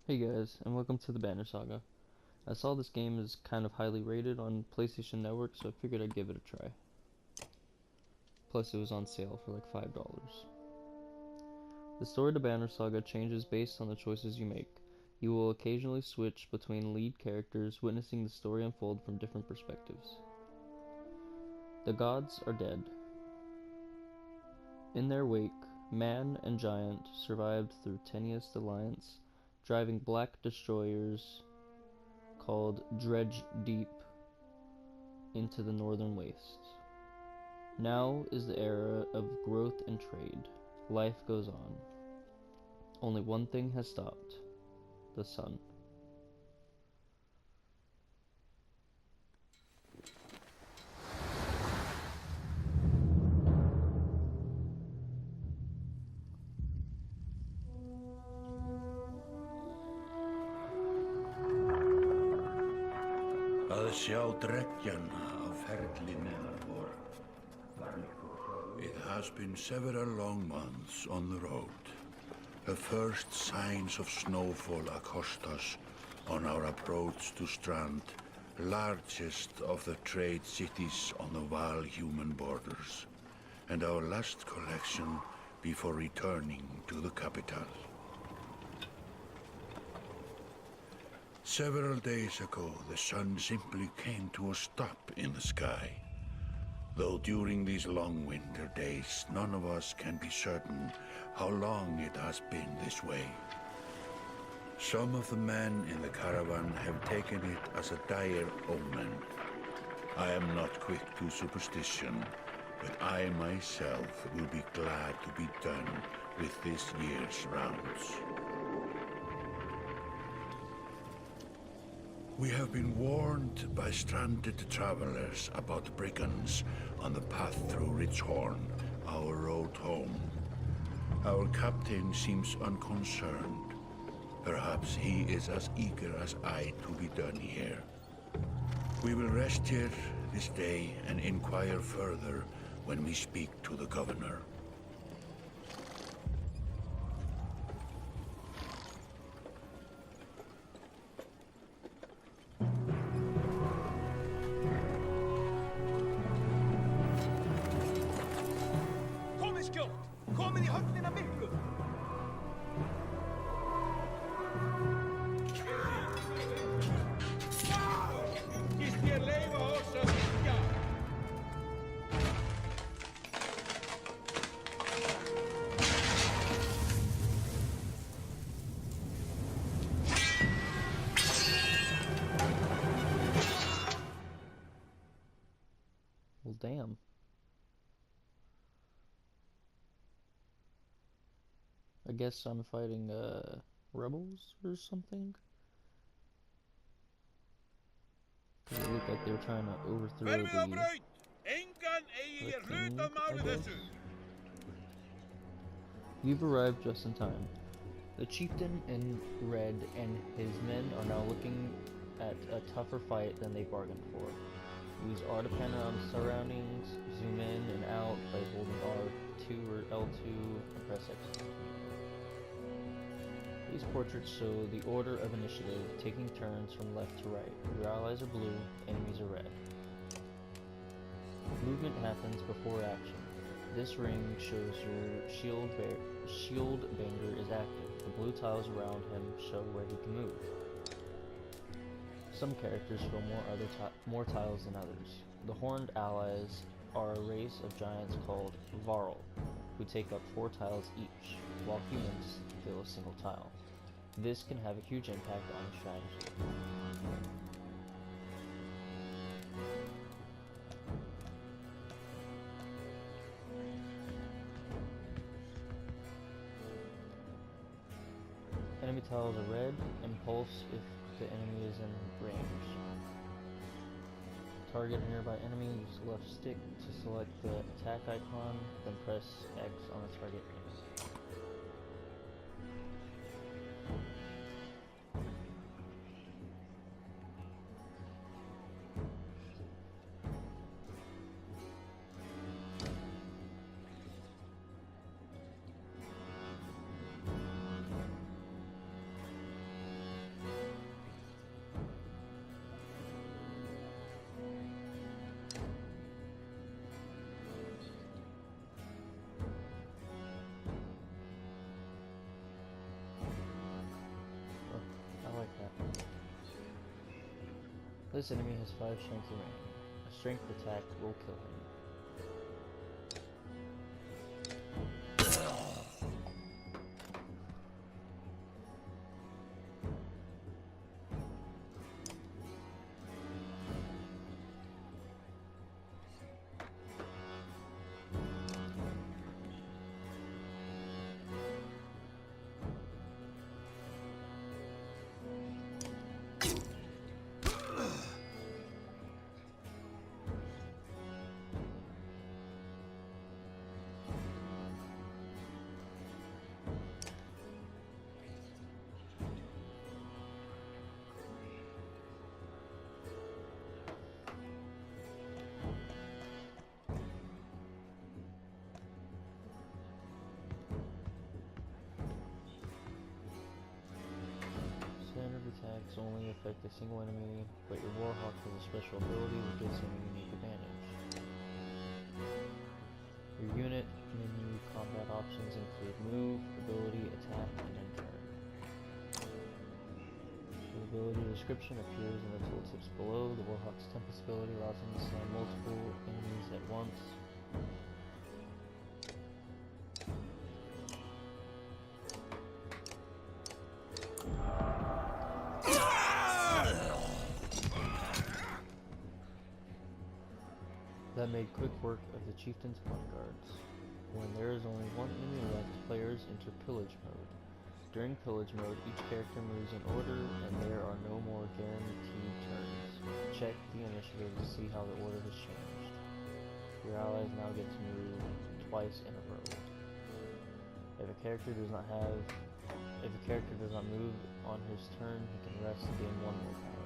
Hey guys, and welcome to the Banner Saga. I saw this game is kind of highly rated on PlayStation Network, so I figured I'd give it a try. Plus it was on sale for like $5. The story of the Banner Saga changes based on the choices you make. You will occasionally switch between lead characters, witnessing the story unfold from different perspectives. The gods are dead. In their wake, man and giant survived through tenuous alliance, driving black destroyers called Dredge Deep into the northern wastes. Now is the era of growth and trade. Life goes on. Only one thing has stopped: the sun. Að sjá dreggjana á ferli neðar vor. It has been several long months on the road. The first signs of snowfall accost us on our approach to Strand, largest of the trade cities on the Val-human borders, and our last collection before returning to the capital. Several days ago, the sun simply came to a stop in the sky. Though during these long winter days, none of us can be certain how long it has been this way. Some of the men in the caravan have taken it as a dire omen. I am not quick to superstition, but I myself will be glad to be done with this year's rounds. We have been warned by stranded travelers about brigands on the path through Ridgehorn, our road home. Our captain seems unconcerned. Perhaps he is as eager as I to be done here. We will rest here this day and inquire further when we speak to the governor. Well, damn. I guess I'm fighting, rebels or something? Because it looked like they were trying to overthrow the king, I guess. You've arrived just in time. The chieftain in red and his men are now looking at a tougher fight than they bargained for. Use R to pan around the surroundings, zoom in and out by holding R2 or L2 and press X. These portraits show the order of initiative, taking turns from left to right. Your allies are blue, enemies are red. Movement happens before action. This ring shows your shield banger is active. The blue tiles around him show where he can move. Some characters fill more tiles than others. The horned allies are a race of giants called Varl, who take up 4 tiles each, while humans fill a single tile. This can have a huge impact on your strategy. Enemy tiles are red, and pulse if the enemy is in range. Target a nearby enemy, use left stick to select the attack icon, then press X on the target enemy. This enemy has 5 strength remaining. A strength attack will kill him. Standard attacks only affect a single enemy, but your Warhawk has a special ability that gives him a unique advantage. Your unit menu combat options include move, ability, attack, and then turn. The ability description appears in the tooltips below. The Warhawk's Tempest ability allows him to slam multiple enemies at once. That made quick work of the chieftain's bodyguards. When there is only one enemy left, players enter pillage mode. During pillage mode, each character moves in order, and there are no more guaranteed turns. Check the initiative to see how the order has changed. Your allies now get to move twice in a row. If a character does not move on his turn, he can rest and gain 1 more power.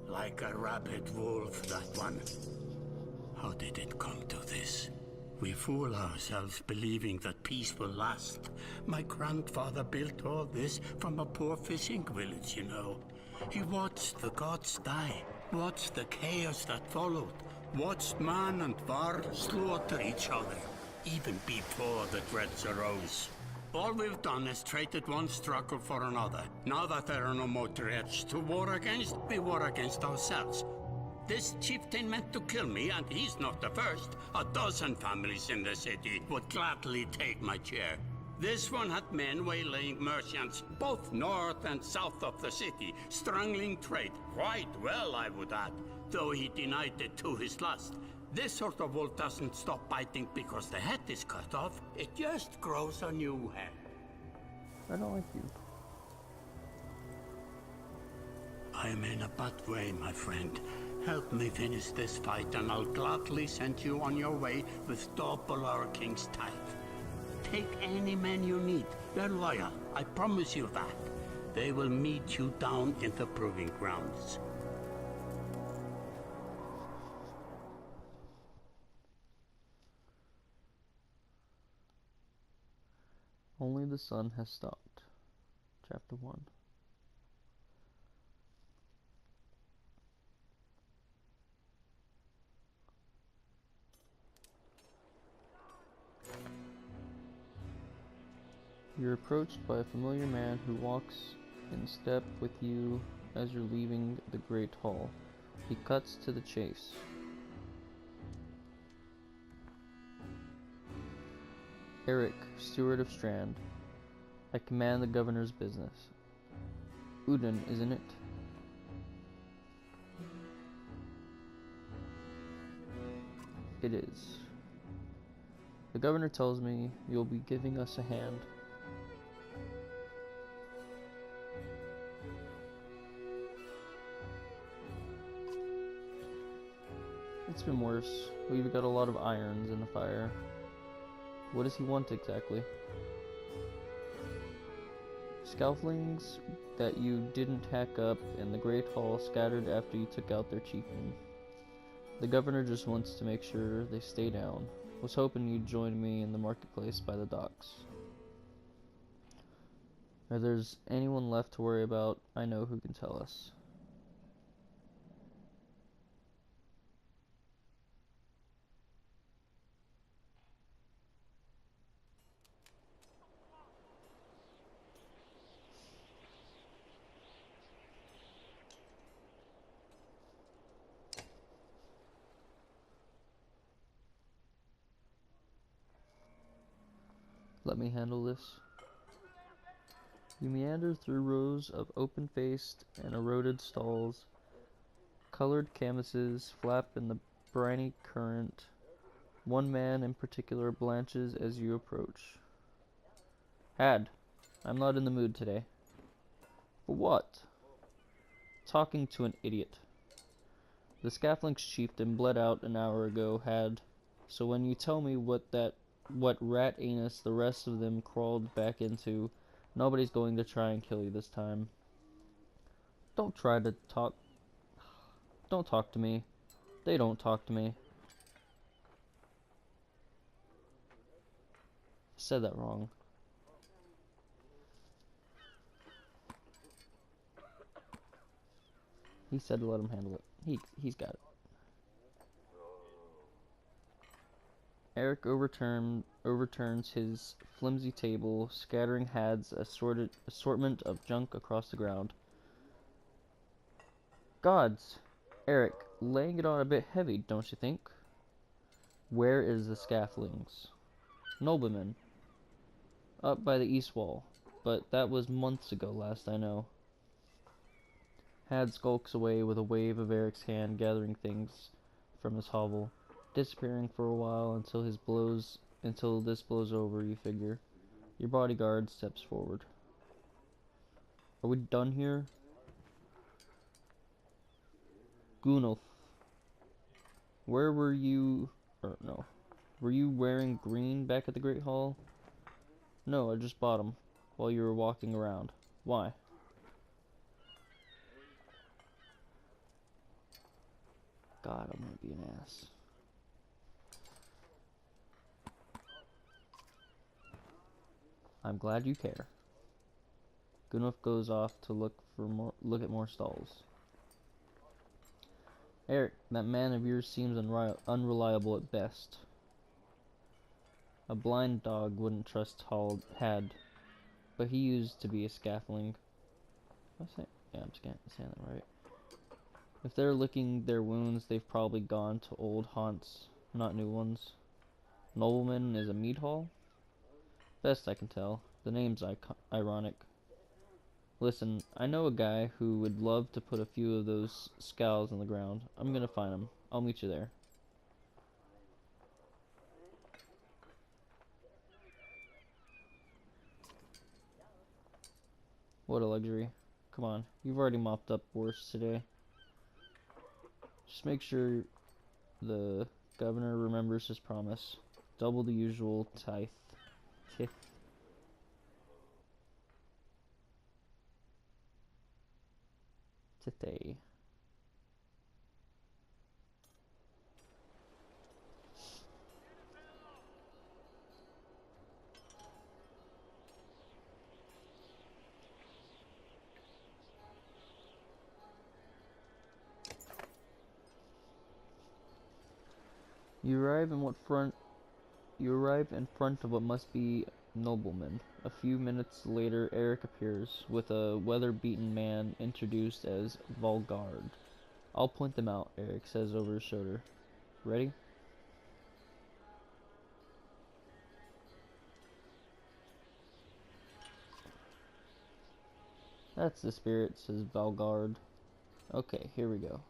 Like a rabid wolf, that one. How did it come to this? We fool ourselves believing that peace will last. My grandfather built all this from a poor fishing village, you know. He watched the gods die, watched the chaos that followed, watched man and var slaughter each other, even before the dreads arose. All we've done is traded one struggle for another. Now that there are no more dreads to war against, we war against ourselves. This chieftain meant to kill me, and he's not the first. A dozen families in the city would gladly take my chair. This one had men waylaying merchants, both north and south of the city, strangling trade, quite well, I would add, though he denied it to his last. This sort of wolf doesn't stop biting because the head is cut off. It just grows a new head. I don't like you. I'm in a bad way, my friend. Help me finish this fight and I'll gladly send you on your way with double our king's tithe. Take any men you need. They're loyal, I promise you that. They will meet you down in the proving grounds. Only the sun has stopped. Chapter 1. You're approached by a familiar man who walks in step with you as you're leaving the great hall. He cuts to the chase. Eric, steward of Strand. I command the governor's business. Udon, isn't it? It is. The governor tells me you'll be giving us a hand. It's been worse. We've got a lot of irons in the fire. What does he want exactly? Scaffoldings that you didn't hack up in the Great Hall scattered after you took out their chieftain. The governor just wants to make sure they stay down. Was hoping you'd join me in the marketplace by the docks. If there's anyone left to worry about, I know who can tell us. Let me handle this. You meander through rows of open-faced and eroded stalls. Colored canvases flap in the briny current. One man in particular blanches as you approach. Had, I'm not in the mood today. For what? Talking to an idiot. The Scaflink's chieftain bled out an hour ago, Had. So when you tell me what rat anus the rest of them crawled back into, nobody's going to try and kill you this time. Don't talk to me. They don't talk to me. I said that wrong. He said to let him handle it. He's got it. Eric overturns his flimsy table, scattering Had's assortment of junk across the ground. Gods! Eric, laying it on a bit heavy, don't you think? Where is the Scaflings? Nobleman. Up by the east wall, but that was months ago last I know. Had skulks away with a wave of Eric's hand gathering things from his hovel, disappearing for a while until this blows over, you figure. Your bodyguard steps forward. Are we done here? Gunolf. Where were you... no. Were you wearing green back at the Great Hall? No, I just bought them while you were walking around. Why? God, I'm gonna be an ass. I'm glad you care. Gunolf goes off to look at more stalls. Eric, that man of yours seems unreliable at best. A blind dog wouldn't trust Had, but he used to be a Scafling. Yeah, I'm saying that right. If they're licking their wounds, they've probably gone to old haunts, not new ones. Nobleman is a meat hall? Best I can tell. The name's ironic. Listen, I know a guy who would love to put a few of those skulls on the ground. I'm gonna find him. I'll meet you there. What a luxury. Come on, you've already mopped up worse today. Just make sure the governor remembers his promise. Double the usual tithe. Tithe. You arrive in front of what must be nobleman. A few minutes later, Eric appears, with a weather-beaten man introduced as Valgard. I'll point them out, Eric says over his shoulder. Ready? That's the spirit, says Valgard. Okay, here we go.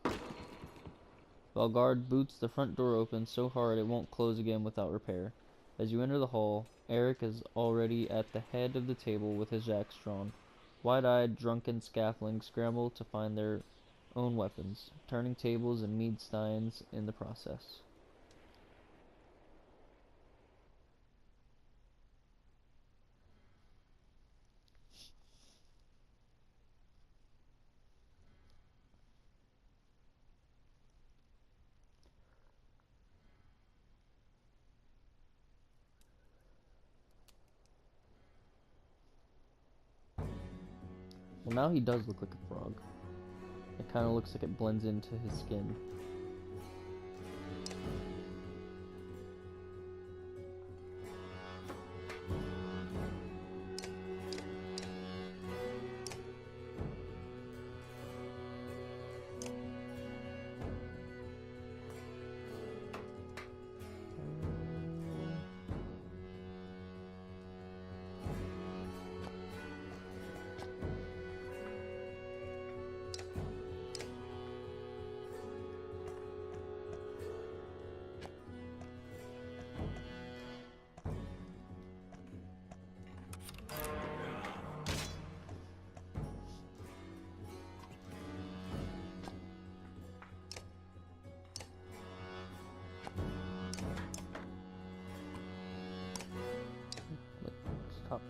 Valgard boots the front door open so hard it won't close again without repair. As you enter the hall, Eric is already at the head of the table with his axe drawn. Wide-eyed, drunken Scaflings scramble to find their own weapons, turning tables and mead steins in the process. Well, now he does look like a frog. It kind of looks like it blends into his skin. Stop.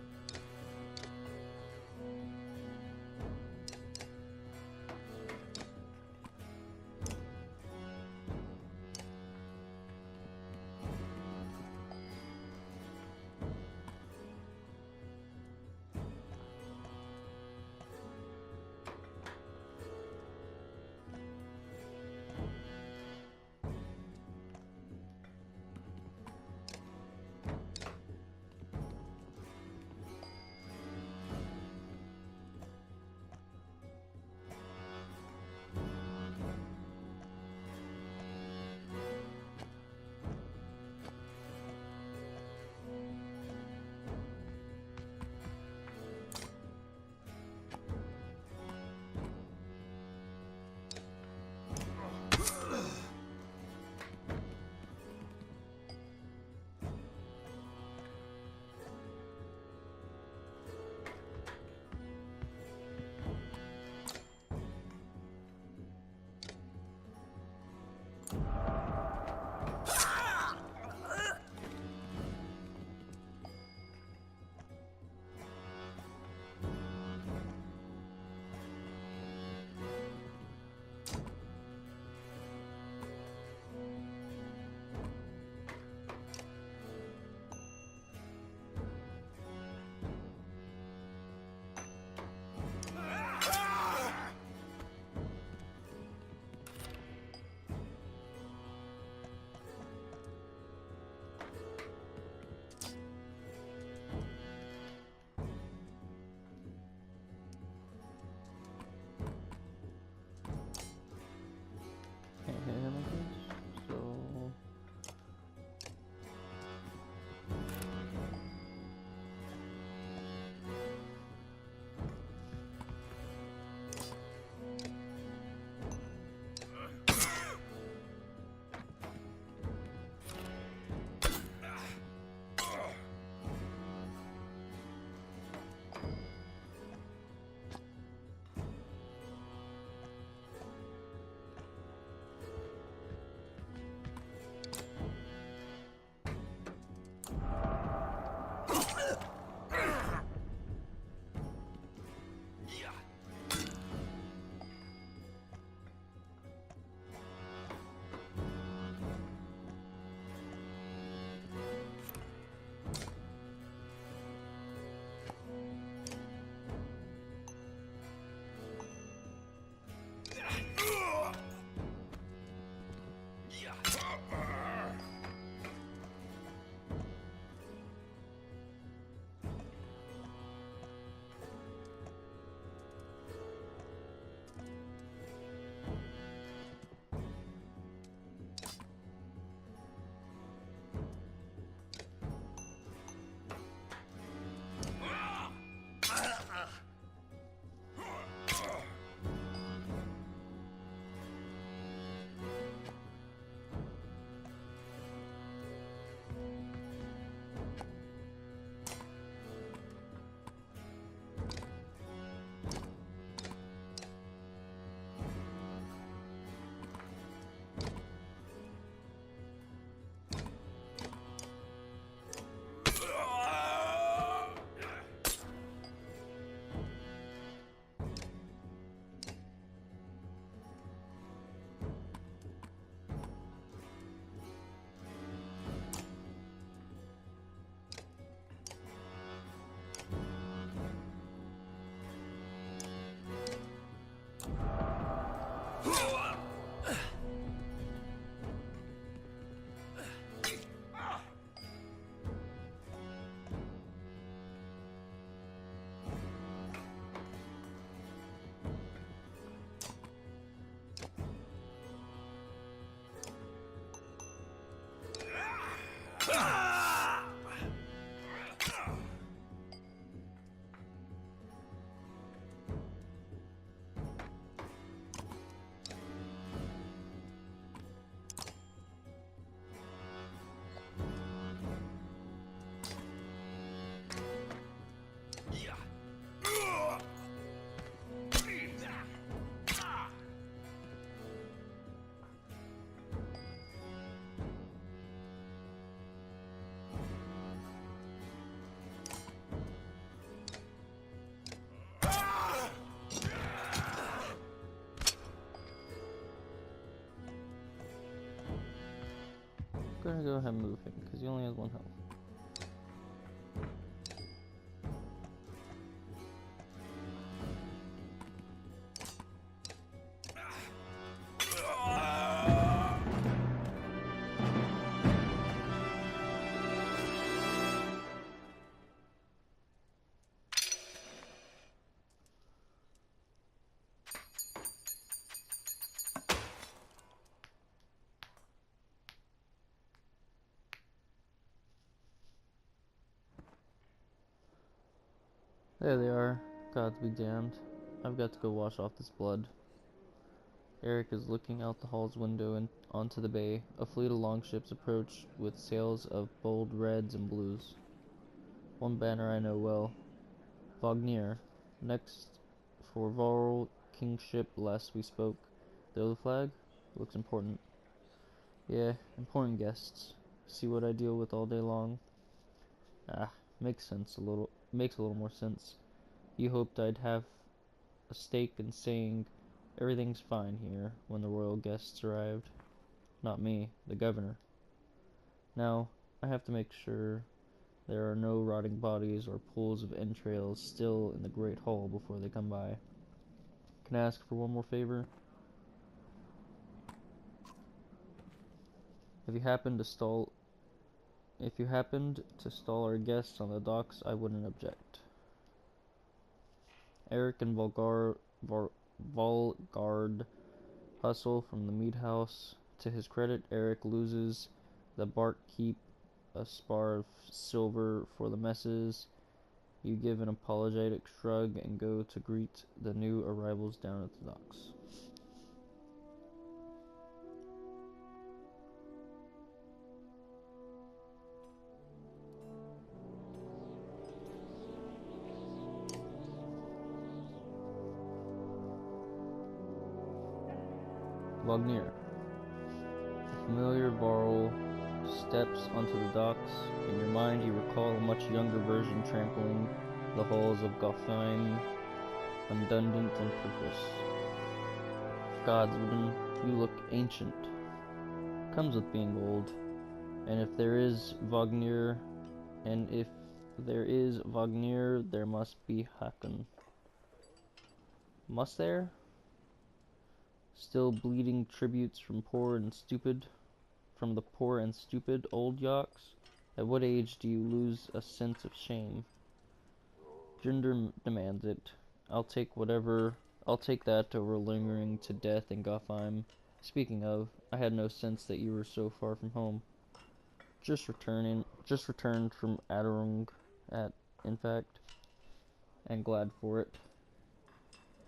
gonna go ahead and move him, because he only has 1 health. There they are. God be damned. I've got to go wash off this blood. Eric is looking out the hall's window and onto the bay. A fleet of longships approach with sails of bold reds and blues. One banner I know well. Wagner. Next for Varl kingship last we spoke. The other flag? Looks important. Yeah, important guests. See what I deal with all day long? Ah, makes a little more sense. You hoped I'd have a stake in saying everything's fine here when the royal guests arrived. Not me, the governor. Now, I have to make sure there are no rotting bodies or pools of entrails still in the great hall before they come by. Can I ask for one more favor? If you happened to stall our guests on the docks, I wouldn't object. Eric and Volgard hustle from the mead house. To his credit, Eric loses the barkeep a spar of silver for the messes. You give an apologetic shrug and go to greet the new arrivals down at the docks. Wagner. The familiar Varl steps onto the docks. In your mind, you recall a much younger version trampling the halls of Gothheim, redundant in purpose. Gods, woman, you look ancient. Comes with being old. And if there is Wagner, there must be Hakon. Must there? Still bleeding tributes from the poor and stupid old yaks? At what age do you lose a sense of shame? Gender demands it. I'll take that over lingering to death in Gothheim. Speaking of, I had no sense that you were so far from home. Just returned from Adarung, in fact, and glad for it.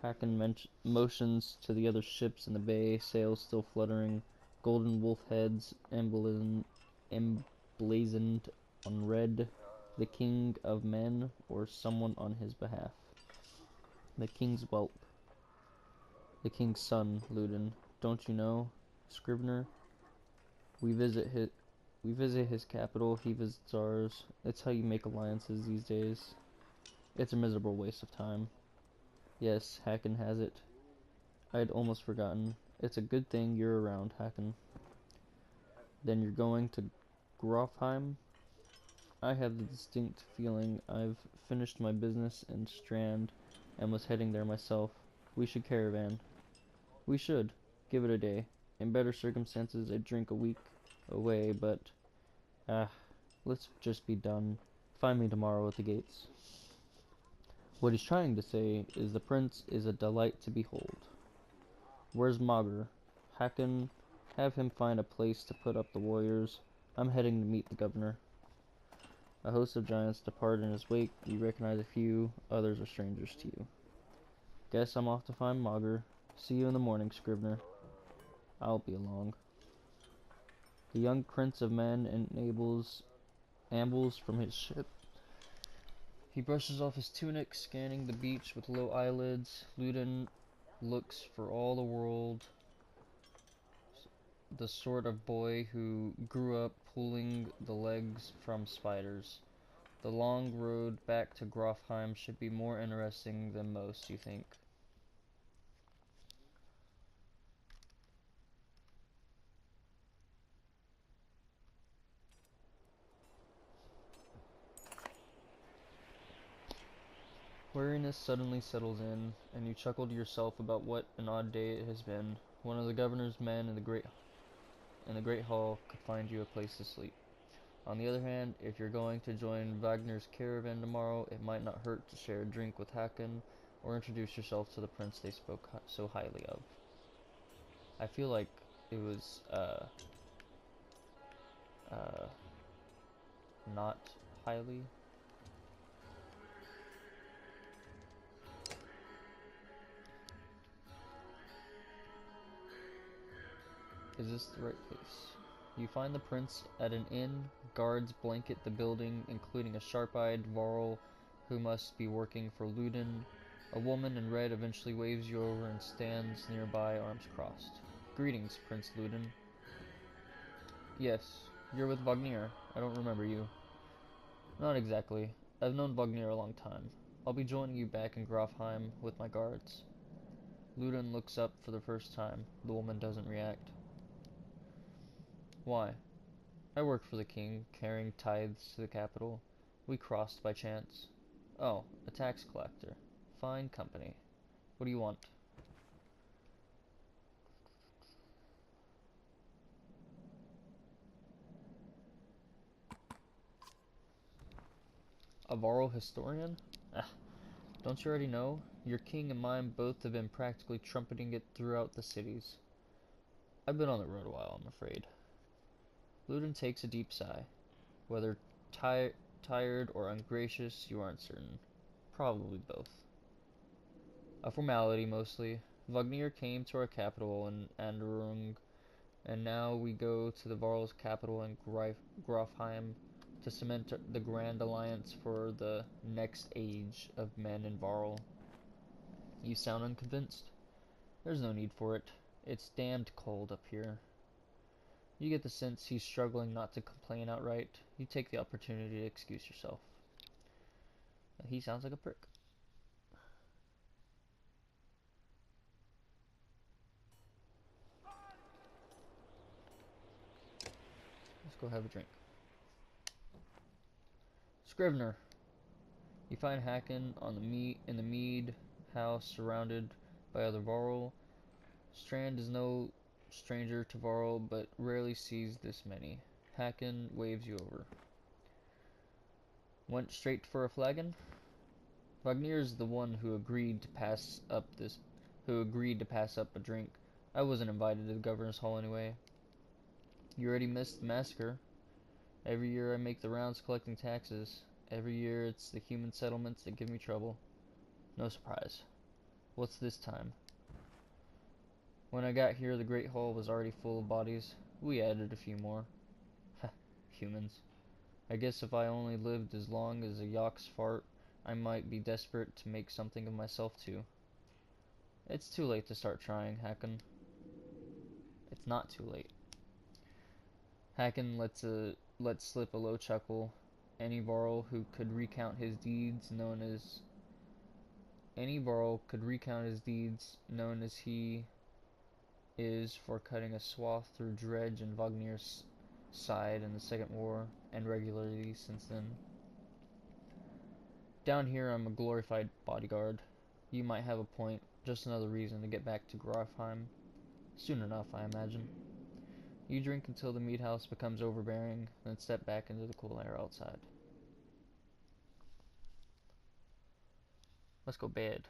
Hakon motions to the other ships in the bay, sails still fluttering, golden wolf heads emblazoned on red. The king of men, or someone on his behalf. The king's whelp. The king's son, Ludin. Don't you know, Scrivener? We visit his capital, he visits ours. It's how you make alliances these days. It's a miserable waste of time. Yes, Hakon has it. I'd almost forgotten. It's a good thing you're around, Hakon. Then you're going to Grofheim? I have the distinct feeling I've finished my business in Strand and was heading there myself. We should caravan. We should. Give it a day. In better circumstances, I'd drink a week away, but... let's just be done. Find me tomorrow at the gates. What he's trying to say is the prince is a delight to behold. Where's Mager? Hakon, have him find a place to put up the warriors. I'm heading to meet the governor. A host of giants depart in his wake. You recognize a few, others are strangers to you. Guess I'm off to find Mager. See you in the morning, Scrivener. I'll be along. The young prince of men ambles from his ship. He brushes off his tunic, scanning the beach with low eyelids. Ludin looks for all the world the sort of boy who grew up pulling the legs from spiders. The long road back to Grofheim should be more interesting than most, you think. Weariness suddenly settles in, and you chuckle to yourself about what an odd day it has been. One of the governor's men in the great hall could find you a place to sleep. On the other hand, if you're going to join Wagner's caravan tomorrow, it might not hurt to share a drink with Hakan or introduce yourself to the prince they spoke so highly of. I feel like it was uh, not highly. Is this the right place? You find the prince at an inn. Guards blanket the building, including a sharp-eyed Varl who must be working for Ludin. A woman in red eventually waves you over and stands nearby, arms crossed. Greetings, Prince Ludin. Yes, you're with Vagnir. I don't remember you. Not exactly. I've known Vagnir a long time. I'll be joining you back in Grofheim with my guards. Ludin looks up for the first time. The woman doesn't react. Why? I work for the king, carrying tithes to the capital. We crossed by chance. Oh, a tax collector. Fine company. What do you want? A Varl historian? Ah, don't you already know? Your king and mine both have been practically trumpeting it throughout the cities. I've been on the road a while, I'm afraid. Ludin takes a deep sigh. Whether tired or ungracious, you aren't certain. Probably both. A formality, mostly. Vagnir came to our capital in Anderung, and now we go to the Varl's capital in Grofheim to cement the grand alliance for the next age of men in Varl. You sound unconvinced? There's no need for it. It's damned cold up here. You get the sense he's struggling not to complain outright. You take the opportunity to excuse yourself. He sounds like a prick. Let's go have a drink. Scrivener. You find Hakan in the mead house surrounded by other Varl. Strand is no stranger to Varl, but rarely sees this many. Hakan waves you over. Went straight for a flagon? Vagnir is the one who agreed to pass up a drink. I wasn't invited to the governor's hall anyway. You already missed the massacre. Every year I make the rounds collecting taxes. Every year it's the human settlements that give me trouble. No surprise. What's this time? When I got here, the Great Hall was already full of bodies. We added a few more. Heh, humans. I guess if I only lived as long as a Yawk's fart, I might be desperate to make something of myself too. It's too late to start trying, Hakan. It's not too late. Hakan lets slip a low chuckle. Any Varl who could recount his deeds, known as he is for cutting a swath through Dredge and Vagnir's side in the Second War, and regularly since then. Down here I'm a glorified bodyguard. You might have a point, just another reason to get back to Grofheim. Soon enough, I imagine. You drink until the meat house becomes overbearing, then step back into the cool air outside. Let's go bed.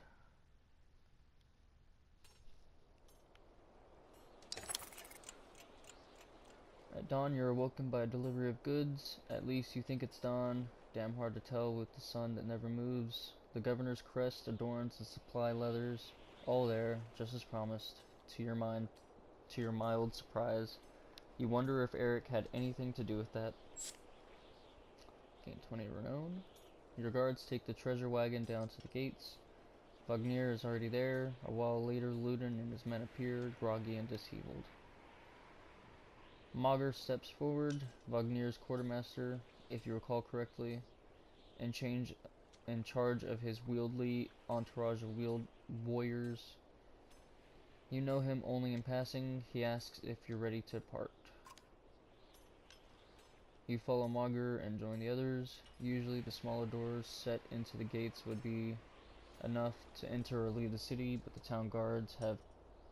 At dawn, you're awoken by a delivery of goods. At least you think it's dawn. Damn hard to tell with the sun that never moves. The governor's crest adorns the supply leathers. All there, just as promised. To your mild surprise. You wonder if Eric had anything to do with that. Gain 20 renown. Your guards take the treasure wagon down to the gates. Vagnir is already there. A while later, Ludin and his men appear, groggy and disheveled. Mauger steps forward, Vagnir's quartermaster, if you recall correctly, in charge of his wieldly entourage of warriors. You know him only in passing. He asks if you're ready to depart. You follow Mauger and join the others. Usually the smaller doors set into the gates would be enough to enter or leave the city, but the town guards have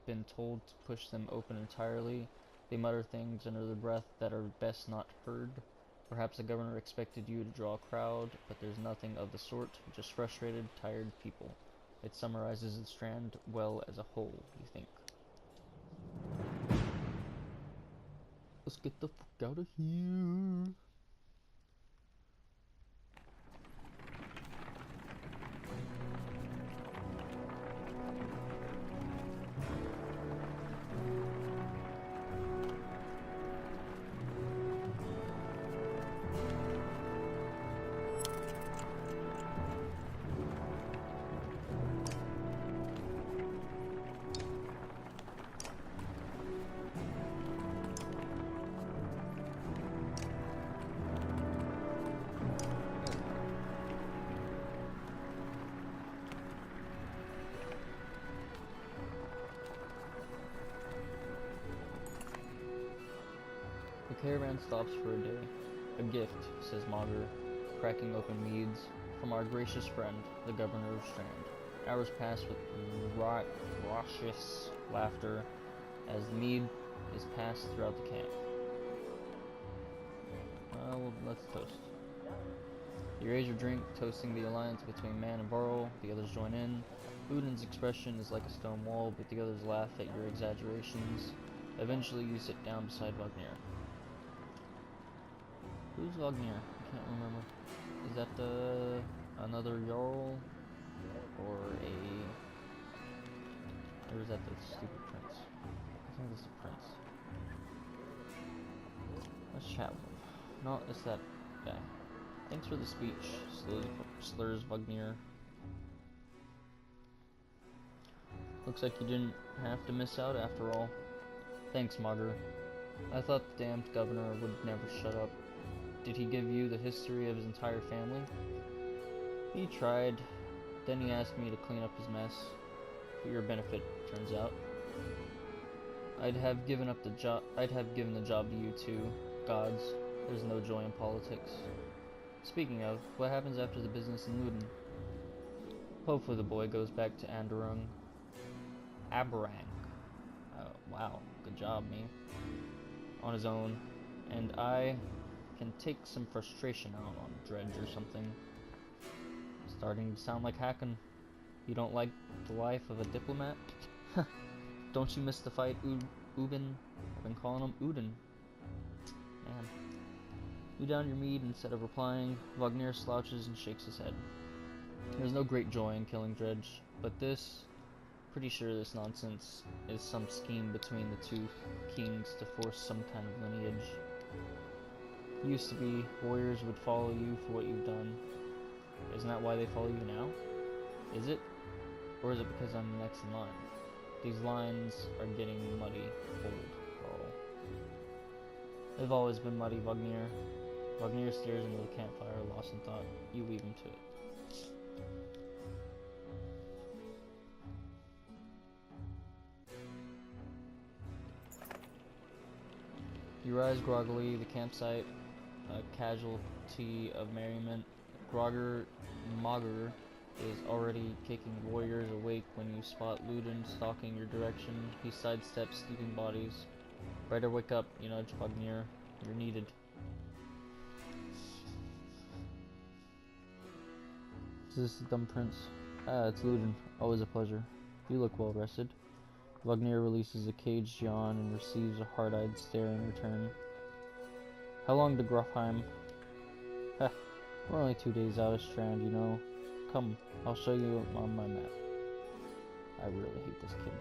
been told to push them open entirely. They mutter things under their breath that are best not heard. Perhaps the governor expected you to draw a crowd, but there's nothing of the sort, just frustrated, tired people. It summarizes the Strand well as a whole, you think. Let's get the fuck out of here. The caravan stops for a day. A gift, says Maugre, cracking open meads, from our gracious friend, the governor of Strand. Hours pass with raucous laughter as the mead is passed throughout the camp. Well, let's toast. You raise your drink, toasting the alliance between man and Varl. The others join in. Udin's expression is like a stone wall, but the others laugh at your exaggerations. Eventually, you sit down beside Vagnir. Who's Vagnir? I can't remember. Is that another Jarl? Or is that the stupid prince? I think it's the prince. Let's chat with him. No, it's that guy. Thanks for the speech, slurs Vagnir. Looks like you didn't have to miss out after all. Thanks, Maugre. I thought the damned governor would never shut up. Did he give you the history of his entire family? He tried. Then he asked me to clean up his mess. For your benefit, turns out. I'd have given the job to you two, gods. There's no joy in politics. Speaking of, what happens after the business in Ludin? Hopefully the boy goes back to Aberang. Wow, good job, me. On his own. And I can take some frustration out on Dredge or something. Starting to sound like Hakon. You don't like the life of a diplomat? Don't you miss the fight, Ubin? I've been calling him Udin. Man. You down your mead instead of replying. Vagnir slouches and shakes his head. There's no great joy in killing Dredge, but pretty sure this nonsense is some scheme between the two kings to force some kind of lineage. Used to be, warriors would follow you for what you've done. Isn't that why they follow you now? Is it? Or is it because I'm next in line? These lines are getting muddy, old, Carl. They've always been muddy, Vagnir. Vagnir stares into the campfire, lost in thought. You leave him to it. You rise groggily, the campsite, a casualty of merriment. Maugre is already kicking warriors awake when you spot Ludin stalking your direction. He sidesteps sleeping bodies. Better wake up, you nudge Vagnir. You're needed. Is this the dumb prince? Ah, it's Ludin. Always a pleasure. You look well rested. Vagnir releases a caged yawn and receives a hard-eyed stare in return. How long to Grofheim? Heh, we're only 2 days out of Strand, you know. Come, I'll show you on my map. I really hate this kid.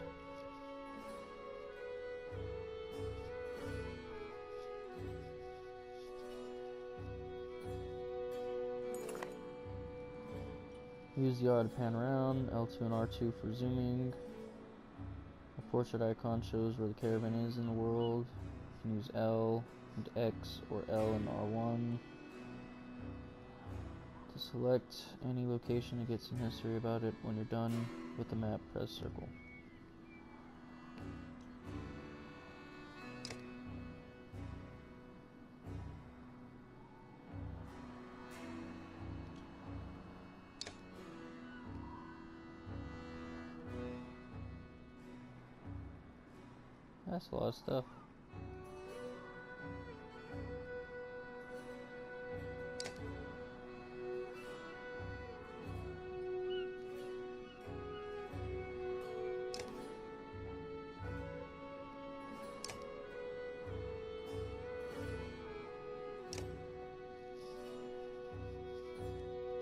Use the R to pan around, L2 and R2 for zooming. A portrait icon shows where the caravan is in the world. You can use L and X or L and R1. To select any location and get some history about it. When you're done with the map, press circle. That's a lot of stuff.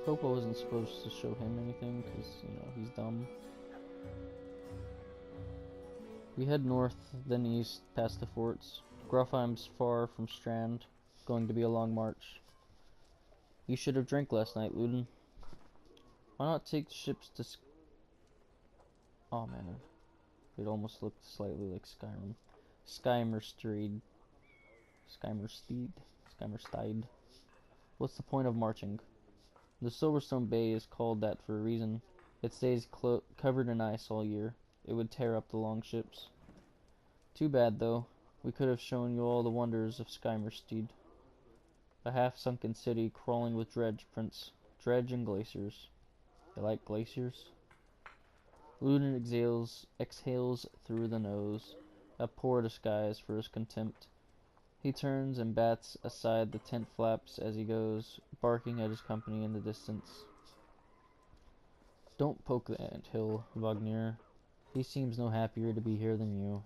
Hope I wasn't supposed to show him anything, because, you know, he's dumb. We head north, then east, past the forts. Grofheim's far from Strand, going to be a long march. You should have drank last night, Luden. Why not take ships to oh man, it almost looked slightly like Skyrim. Skymersteed. Skymersteed? Skymersteid. What's the point of marching? The Silverstone Bay is called that for a reason. It stays covered in ice all year. It would tear up the long ships. Too bad, though. We could have shown you all the wonders of Skymersteed. A half-sunken city crawling with dredge, Prince. Dredge and glaciers. You like glaciers? Luden exhales through the nose, a poor disguise for his contempt. He turns and bats aside the tent flaps as he goes, barking at his company in the distance. Don't poke the anthill, Wagner. He seems no happier to be here than you.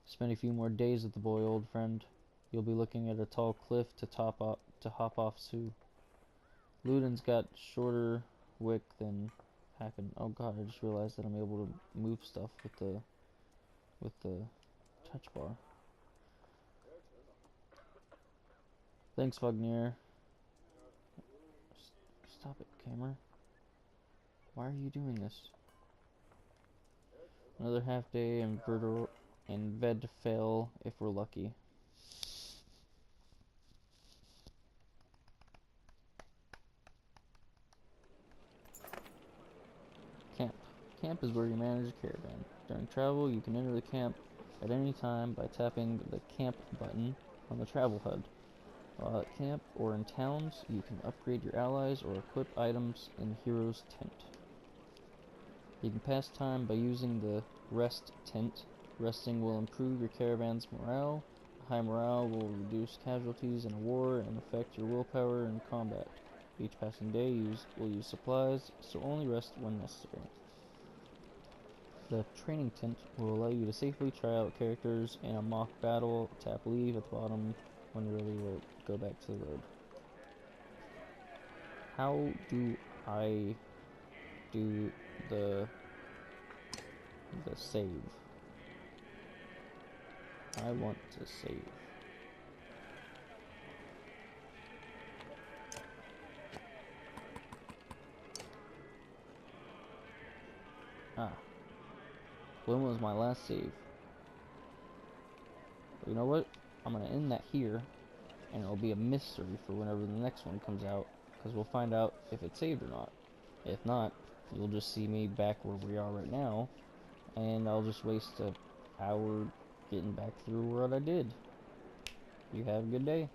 Spend a few more days with the boy, old friend. You'll be looking at a tall cliff to hop off to. Luden's got shorter wick than Hacken. Oh god, I just realized that I'm able to move stuff with the touch bar. Thanks, Wagner. Stop it, camera. Why are you doing this? Another half day in Vedfell if we're lucky. Camp. Camp is where you manage a caravan. During travel, you can enter the camp at any time by tapping the camp button on the travel HUD. While at camp or in towns, you can upgrade your allies or equip items in the hero's tent. You can pass time by using the rest tent. Resting will improve your caravan's morale. High morale will reduce casualties in a war and affect your willpower in combat. Each passing day will use supplies, so only rest when necessary. The training tent will allow you to safely try out characters in a mock battle. Tap leave at the bottom when you're ready to go back to the road. How do I do the save? I want to save. When was my last save? You know what? I'm gonna end that here, and it'll be a mystery for whenever the next one comes out, because we'll find out if it's saved or not. If not, you'll just see me back where we are right now, and I'll just waste an hour getting back through what I did. You have a good day.